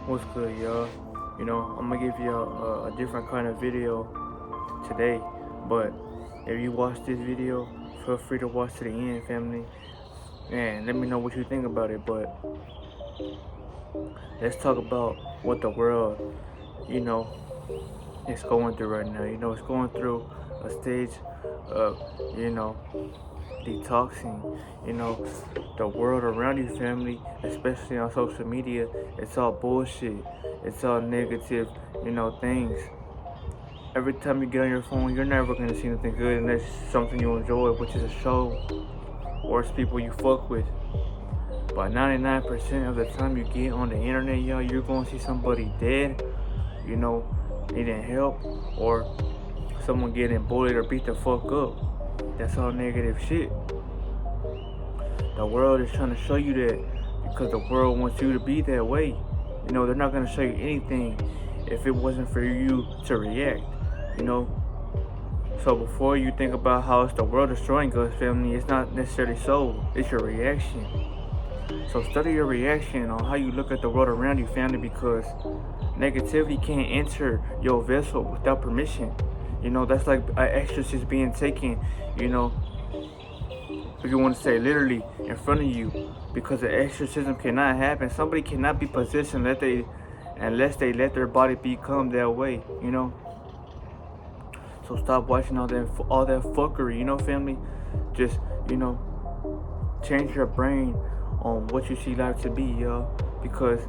What's good, y'all? I'm gonna give you a different kind of video today, but if you watch this video, feel free to watch to the end, family, and let me know what you think about it. But let's talk about what the world, you know, is going through right now. It's going through a stage of, you know, detoxing. The world around you, family, especially on social media, it's all bullshit. It's all negative, things. Every time you get on your phone, you're never gonna see anything good unless it's something you enjoy, which is a show or it's people you fuck with. But 99% of the time you get on the internet, y'all, you're gonna see somebody dead, needing help, or someone getting bullied or beat the fuck up. That's all negative shit. The world is trying to show you that because the world wants you to be that way. They're not gonna show you anything if it wasn't for you to react. So before you think about how it's the world destroying us, family, it's not necessarily so. It's your reaction. So study your reaction on how you look at the world around you, family, because negativity can't enter your vessel without permission. That's like an exorcist being taken, if you want to say literally in front of you, because the exorcism cannot happen. Somebody cannot be possessed unless they let their body become that way. So stop watching all that fuckery, family. Just, change your brain on what you see life to be, y'all. Because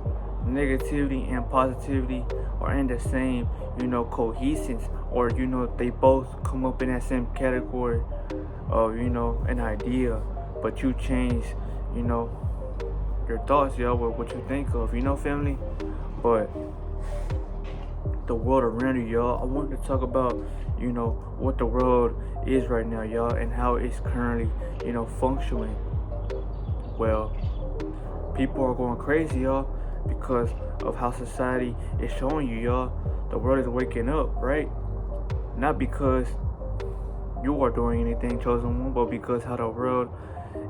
negativity and positivity are in the same, cohesive, or they both come up in that same category of, an idea. But you change, your thoughts, y'all, with what you think of, family. But the world around you, y'all, I wanted to talk about, what the world is right now, y'all, and how it's currently, functioning. Well, people are going crazy, y'all, because of how society is showing you, y'all. The world is waking up, right? Not because you are doing anything, chosen one, but because how the world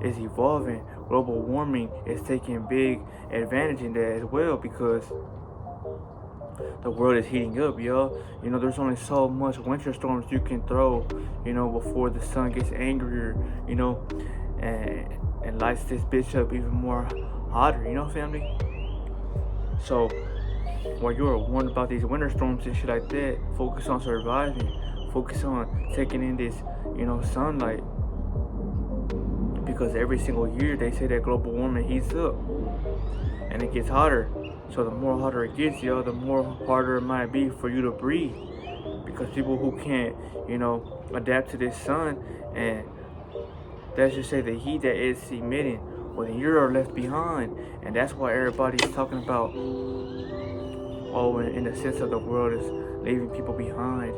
is evolving. Global warming is taking big advantage in that as well, because the world is heating up, y'all. There's only so much winter storms you can throw, before the sun gets angrier, and lights this bitch up even more hotter, family. So while you're warned about these winter storms and shit like that, focus on surviving. Focus on taking in this, sunlight. Because every single year they say that global warming heats up and it gets hotter. So the more hotter it gets, y'all, the more harder it might be for you to breathe. Because people who can't, adapt to this sun, and let's just say the heat that it's emitting, well, then you're left behind. And that's why everybody's talking about, in the sense of the world is leaving people behind.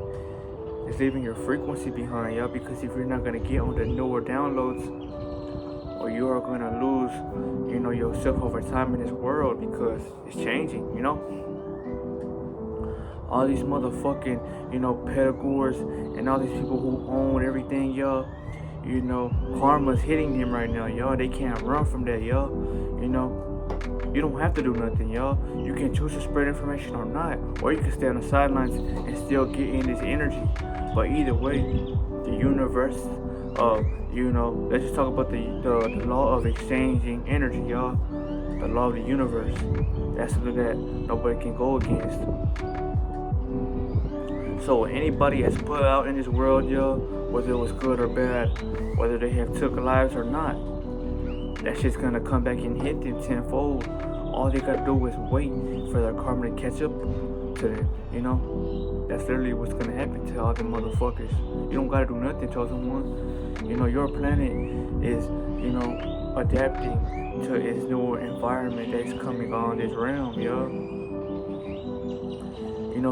It's leaving your frequency behind, y'all, because if you're not going to get on the newer downloads, or you are going to lose, yourself over time in this world, because it's changing, All these motherfucking, pedagogues and all these people who own everything, y'all, karma's hitting them right now, y'all. They can't run from that, y'all. You don't have to do nothing, y'all. You can choose to spread information or not, or you can stay on the sidelines and still get in this energy. But either way, the universe, let's just talk about the law of exchanging energy, y'all. The law of the universe. That's something that nobody can go against. So anybody has put out in this world, y'all, whether it was good or bad, whether they have took lives or not, that shit's gonna come back and hit them tenfold. All they gotta do is wait for their karma to catch up to them, That's literally what's gonna happen to all the motherfuckers. You don't gotta do nothing, chosen one. Your planet is, adapting to its new environment that's coming on this realm, y'all.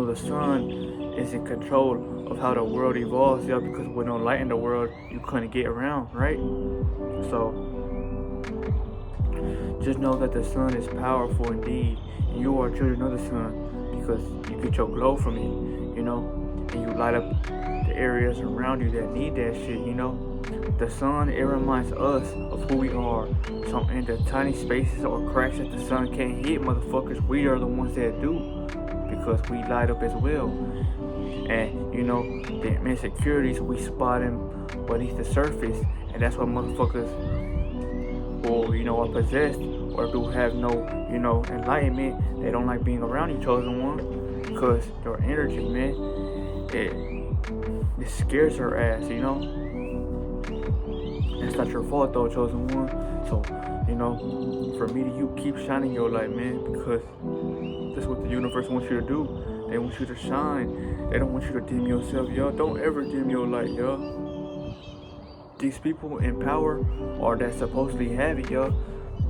The sun is in control of how the world evolves, y'all, because with no light in the world, you couldn't get around, right? So just know that the sun is powerful indeed, and you are children of the sun because you get your glow from it, and you light up the areas around you that need that shit, you know. The sun, it reminds us of who we are. So in the tiny spaces or cracks that the sun can't hit, motherfuckers, we are the ones that do. Because we light up as well. And, you know, the insecurities, we spot them beneath the surface. And that's why motherfuckers who, you know, are possessed or do have no, you know, enlightenment, they don't like being around you, chosen one. Because your energy, man, it scares her ass, you know. It's not your fault though, chosen one. So, you know, for me to you, keep shining your light, man, because that's what the universe wants you to do. They want you to shine. They don't want you to dim yourself, y'all. Don't ever dim your light, y'all. These people in power, or that supposedly have it, y'all,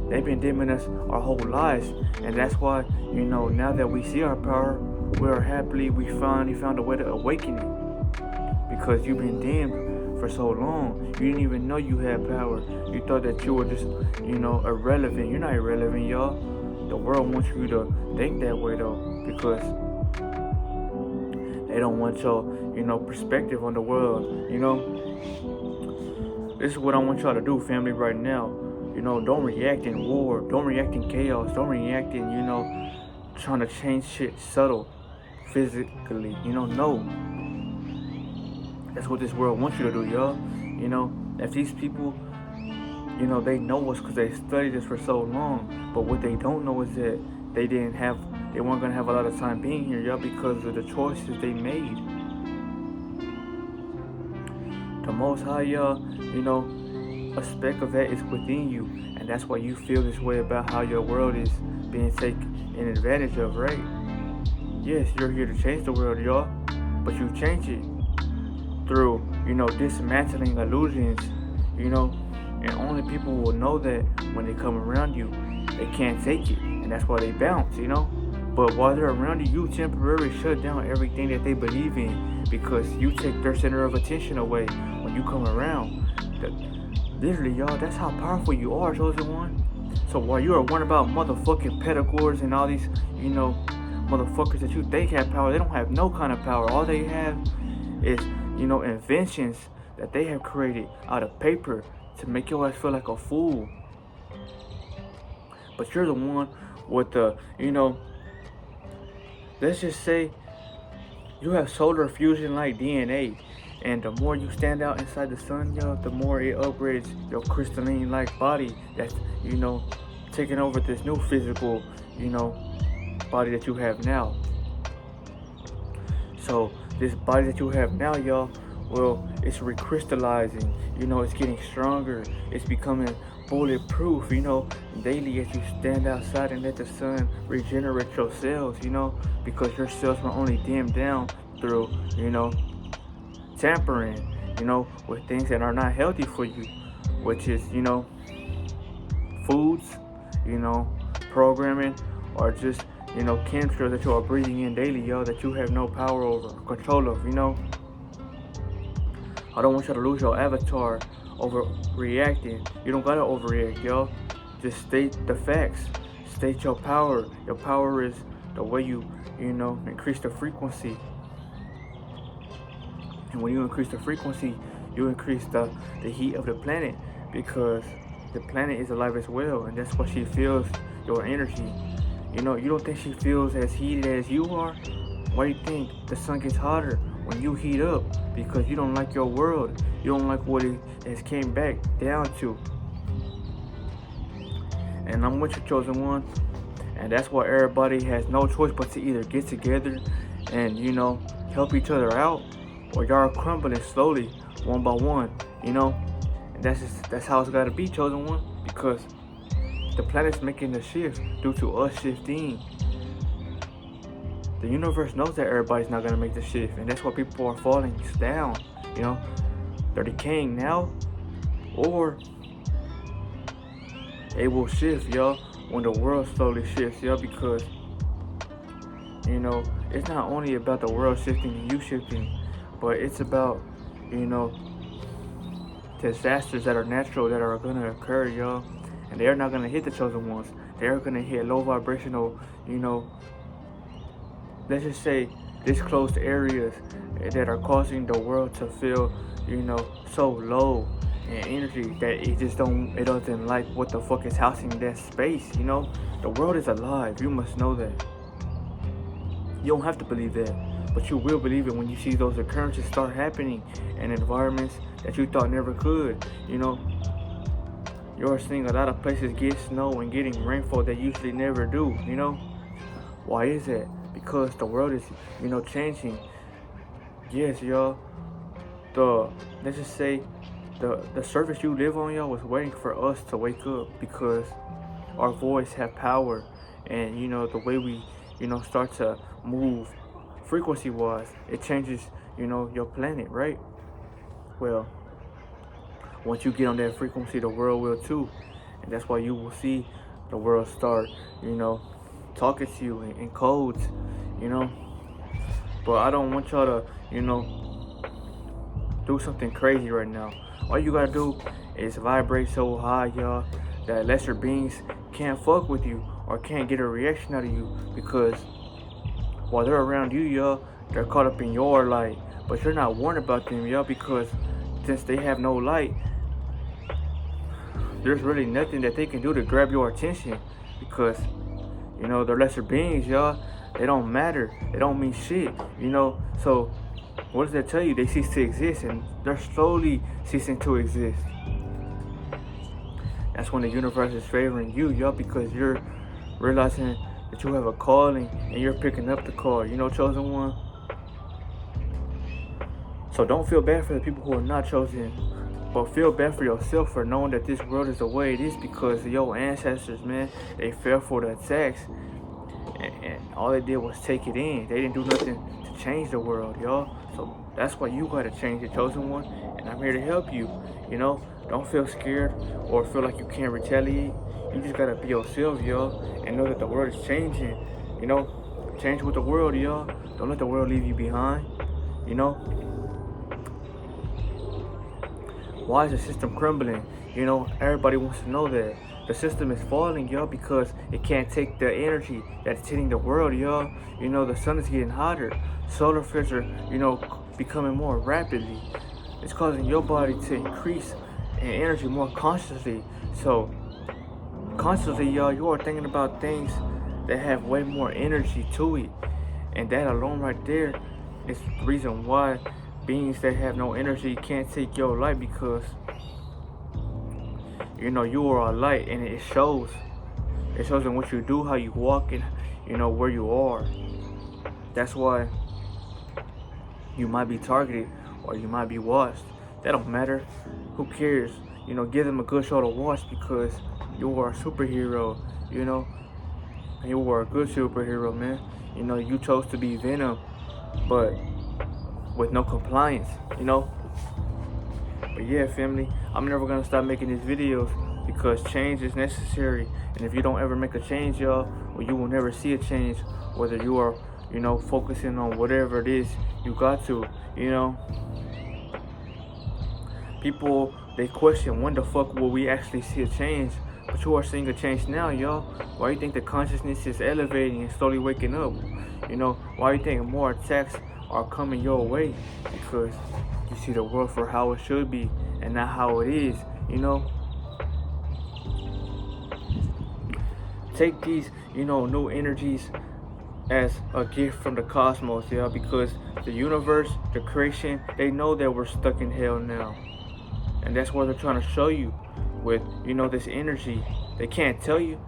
they've been dimming us our whole lives. And that's why, you know, now that we see our power, we finally found a way to awaken it. Because you've been dimmed for so long. You didn't even know you had power. You thought that you were just, you know, irrelevant. You're not irrelevant, y'all. The world wants you to think that way, though, because they don't want your, you know, perspective on the world, you know. This is what I want y'all to do, family, right now. You know, don't react in war. Don't react in chaos. Don't react in, you know, trying to change shit subtle, physically. You know, no. That's what this world wants you to do, y'all. You know, if these people, you know, they know us because they studied us for so long. But what they don't know is that they weren't gonna have a lot of time being here, y'all, because of the choices they made. The Most High, y'all, you know, a speck of that is within you, and that's why you feel this way about how your world is being taken advantage of, right? Yes, you're here to change the world, y'all, but you change it through, you know, dismantling illusions, you know, and only people will know that when they come around you. They can't take it, and that's why they bounce, you know. But while they're around you, you temporarily shut down everything that they believe in because you take their center of attention away when you come around. Literally, y'all, that's how powerful you are, chosen one. So while you are worried about motherfucking pedicures and all these, you know, motherfuckers that you think have power, they don't have no kind of power. All they have is, you know, inventions that they have created out of paper to make your ass feel like a fool. But you're the one with the, you know, let's just say you have solar fusion like DNA. And the more you stand out inside the sun, y'all, the more it upgrades your crystalline like body that's, you know, taking over this new physical, you know, body that you have now. So this body that you have now, y'all, well, it's recrystallizing, you know, it's getting stronger, it's becoming bulletproof, you know, daily as you stand outside and let the sun regenerate your cells, you know, because your cells were only dimmed down through, you know, tampering, you know, with things that are not healthy for you, which is, you know, foods, you know, programming, or just, you know, chemtrails that you are breathing in daily, yo, that you have no power over, control of, you know. I don't want you to lose your avatar over reacting. You don't gotta overreact, yo. Just state the facts. State your power. Your power is the way you know, increase the frequency. And when you increase the frequency, you increase the heat of the planet, because the planet is alive as well, and that's why she feels your energy. You know, you don't think she feels as heated as you are? Why do you think the sun gets hotter when you heat up? Because you don't like your world. You don't like what it has came back down to. And I'm with you, chosen one. And that's why everybody has no choice but to either get together and, you know, help each other out, or y'all are crumbling slowly, one by one, you know. And that's how it's gotta be, chosen one, because the planet's making the shift due to us shifting. The universe knows that everybody's not gonna make the shift, and that's why people are falling down, you know. They're decaying now, or it will shift, y'all, when the world slowly shifts, y'all, because, you know, it's not only about the world shifting and you shifting, but it's about, you know, disasters that are natural that are gonna occur, y'all, and they're not gonna hit the chosen ones. They're gonna hit low vibrational, you know, let's just say disclosed areas that are causing the world to feel, so low and energy that it doesn't like what the fuck is housing that space. The world is alive. You must know that. You don't have to believe that, but you will believe it when you see those occurrences start happening in environments that you thought never could. You're seeing a lot of places get snow and getting rainfall that usually never do. Why is that? Because the world is, changing. Yes, y'all. Let's just say the surface you live on, y'all, was waiting for us to wake up because our voice have power, and the way we, start to move frequency wise, it changes, your planet, right? Well, once you get on that frequency, the world will too. And that's why you will see the world start, talking to you in codes, But I don't want y'all to, do something crazy right now. All you gotta do is vibrate so high, y'all, that lesser beings can't fuck with you or can't get a reaction out of you, because while they're around you, y'all, they're caught up in your light. But you're not warned about them, y'all, because since they have no light, there's really nothing that they can do to grab your attention, because they're lesser beings, y'all. They don't matter. They don't mean shit, So what does that tell you? They cease to exist, and they're slowly ceasing to exist. That's when the universe is favoring you, y'all, because you're realizing that you have a calling and you're picking up the call, chosen one. So don't feel bad for the people who are not chosen, but feel bad for yourself for knowing that this world is the way it is, because your ancestors, man, they fell for the attacks, and all they did was take it in. They didn't do nothing to change the world, y'all. So that's why you gotta change the chosen one, and I'm here to help you. Don't feel scared or feel like you can't retaliate. You just gotta be yourself, y'all, and know that the world is changing. Change with the world, y'all. Don't let the world leave you behind. Why is the system crumbling? Everybody wants to know that. The system is falling, y'all, because it can't take the energy that's hitting the world, y'all. The sun is getting hotter. Solar flares are, becoming more rapidly. It's causing your body to increase in energy more consciously. So, constantly, y'all, you are thinking about things that have way more energy to it. And that alone right there is the reason why beings that have no energy can't take your light, because you are a light, and it shows. It shows in what you do, how you walk, and where you are. That's why you might be targeted or you might be watched. That don't matter. Who cares? Give them a good show to watch, because you are a superhero. You are a good superhero, man. You chose to be Venom, but with no compliance. But yeah, family, I'm never gonna stop making these videos, because change is necessary. And if you don't ever make a change, y'all, well, you will never see a change, whether you are, focusing on whatever it is you got to, People, they question, when the fuck will we actually see a change? But you are seeing a change now, y'all. Why you think the consciousness is elevating and slowly waking up? Why you think more attacks are coming your way? Because you see the world for how it should be and not how it is, Take these, new energies as a gift from the cosmos, y'all, because the universe, the creation, they know that we're stuck in hell now. And that's what they're trying to show you with, this energy. They can't tell you,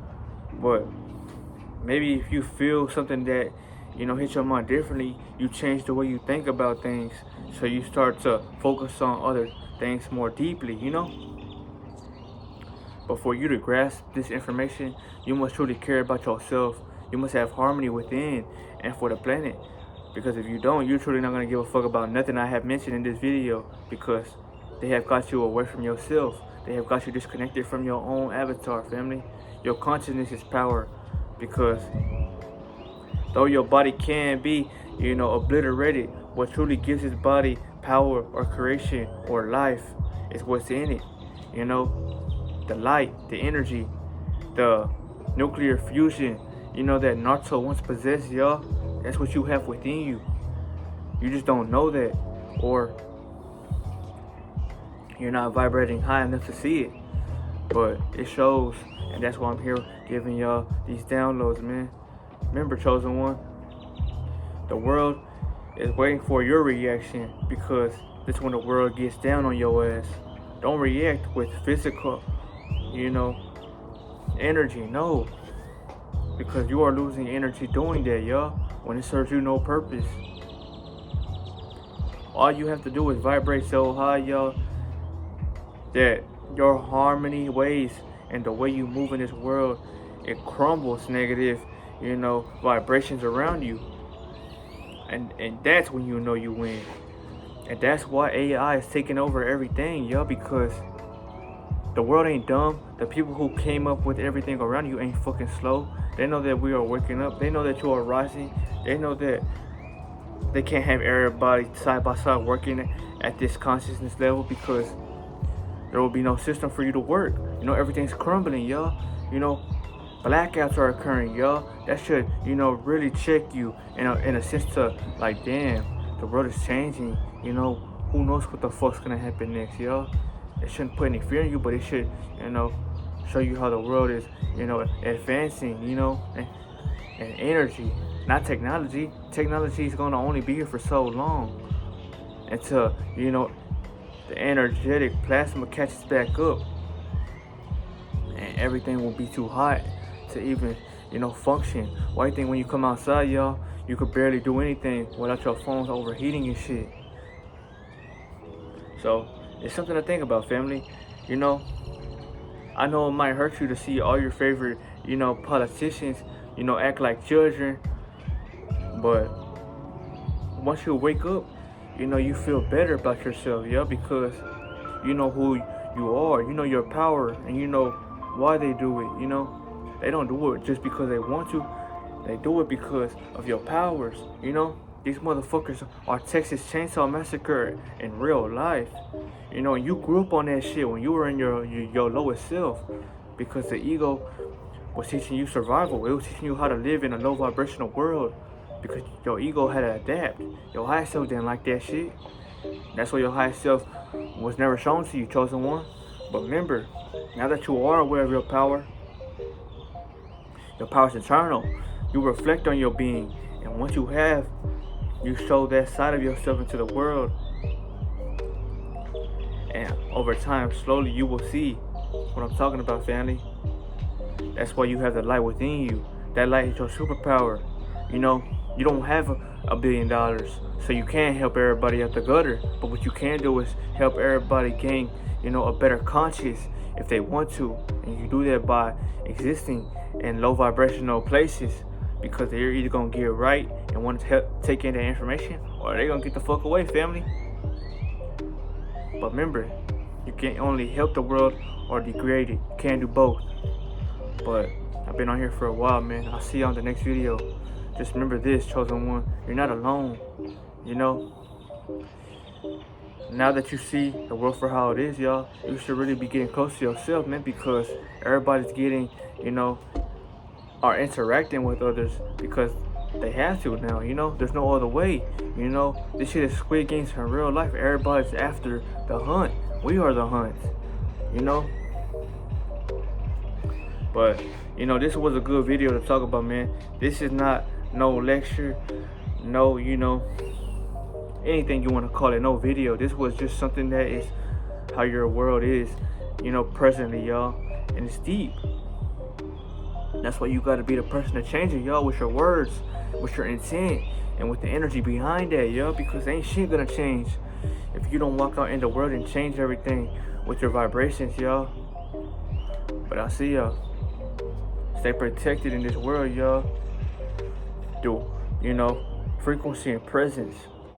but maybe if you feel something that, hit your mind differently, you change the way you think about things. So you start to focus on other things more deeply, But for you to grasp this information, you must truly care about yourself. You must have harmony within and for the planet. Because if you don't, you're truly not going to give a fuck about nothing I have mentioned in this video, because they have got you away from yourself. They have got you disconnected from your own avatar, family. Your consciousness is power, because though your body can be, obliterated, what truly gives his body power or creation or life is what's in it. The light, the energy, the nuclear fusion, that Naruto once possessed, y'all. That's what you have within you. You just don't know that, or you're not vibrating high enough to see it. But it shows, and that's why I'm here giving y'all these downloads, man. Remember, chosen one, the world is waiting for your reaction, because that's when the world gets down on your ass. Don't react with physical, energy. No, because you are losing energy doing that, y'all, when it serves you no purpose. All you have to do is vibrate so high, y'all, that your harmony waves and the way you move in this world, it crumbles negative, vibrations around you. And that's when you know you win. And that's why AI is taking over everything, y'all, because the world ain't dumb. The people who came up with everything around you ain't fucking slow. They know that we are waking up. They know that you are rising. They know that they can't have everybody side by side working at this consciousness level, because there will be no system for you to work. Everything's crumbling, y'all. Blackouts are occurring, y'all. That should, really check you in a sense to, like, damn, the world is changing. Who knows what the fuck's gonna happen next, y'all? It shouldn't put any fear in you, but it should, show you how the world is, advancing, and energy, not technology. Technology is gonna only be here for so long until, the energetic plasma catches back up, and everything will be too hot to even, function. Why you think when you come outside, y'all, you could barely do anything without your phones overheating and shit? So it's something to think about, family. I know it might hurt you to see all your favorite, politicians, act like children, but once you wake up, you feel better about yourself, yeah, because you know who you are, you know your power, and you know why they do it. They don't do it just because they want to. They do it because of your powers. These motherfuckers are Texas Chainsaw Massacre in real life. And you grew up on that shit when you were in your lowest self, because the ego was teaching you survival. It was teaching you how to live in a low vibrational world, because your ego had to adapt. Your higher self didn't like that shit. That's why your higher self was never shown to you, chosen one. But remember, now that you are aware of your power is eternal. You reflect on your being, and once you have, you show that side of yourself into the world. And over time, slowly, you will see what I'm talking about, family. That's why you have the light within you. That light is your superpower. You don't have $1 billion, so you can't help everybody out the gutter. But what you can do is help everybody gain, a better conscience if they want to. And you do that by existing in low vibrational places, because they're either gonna get right and want to take in that information, or they're gonna get the fuck away, family. But remember, you can't only help the world or degrade it. You can't do both. But I've been on here for a while, man. I'll see you on the next video. Just remember this, chosen one. You're not alone. Now that you see the world for how it is, y'all, you should really be getting close to yourself, man, because everybody's getting, are interacting with others because they have to now, there's no other way. This shit is Squid Games in real life. Everybody's after the hunt. We are the hunt, But, this was a good video to talk about, man. This is not no lecture, no, anything you want to call it, no video. This was just something that is how your world is, presently, y'all. And it's deep. That's why you got to be the person to change it, y'all, with your words, with your intent, and with the energy behind that, y'all, because ain't shit gonna change if you don't walk out in the world and change everything with your vibrations, y'all. But I'll see y'all. Stay protected in this world, y'all. Do, frequency and presence.